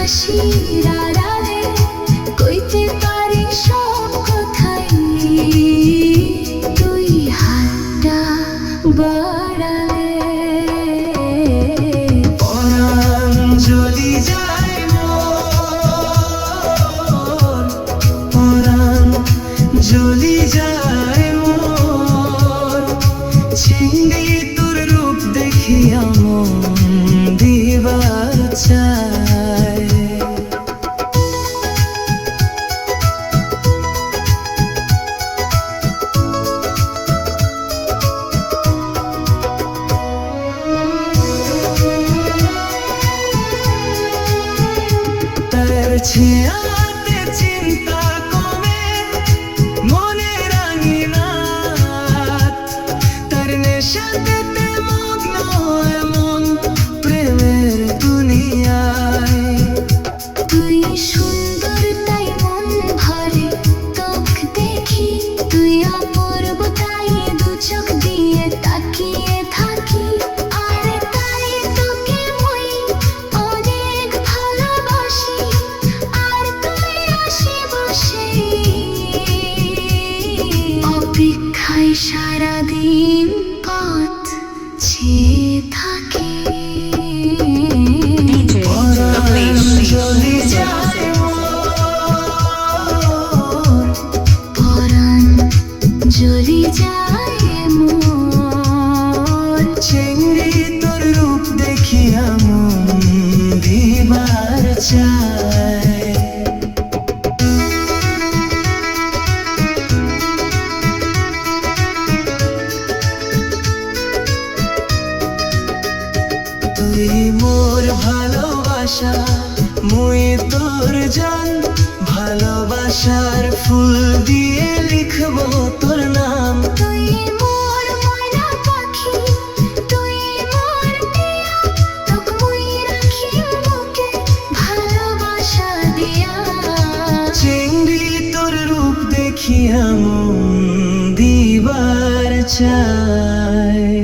হাসির আড়ালে কইতে পারি সব কথাই, তুই হাতটা বাড়ালে পরাণ জ্বলি যায় মোর, পরাণ জ্বলি যায় মোর, চিংড়ি তোর রূপ দেখিয়া মন দিবার চায়। তার ছেয়াতে চিন্তা কমে মনে রাঙিনাথ, তার নেশাতে মগ্ন এমন প্রেমের দুনিয়ায়। তুই সুন্দর তাই মন ভরে তোক দেখি, তুই অপূর্ব তাই দু চোখ দিয়ে তাকিয়ে থাকি, আর তাই তোকে মই অনেক ভালোবাসি, আর তুই আসি বসে অপেক্ষায় সারাদিন পথ চেয়ে থাকি। পরাণ জ্বলি যায় মোর, পরাণ জ্বলি যায় মোর, চিংড়ি তোর রূপ দেখিয়া মন দিবার চায়। তুই মোর ভালোবাসা, মুই তোর জান, ভালোবাসার ফুল দিয়ে লিখবো তোর নাম। তুই মোর ময়না পাখি, তুই মোর টিয়া, তোক মুই রাখি বুকে ভালোবাসা দিয়া। চিংড়ি তোর রূপ দেখিয়া মন দিবার চায়।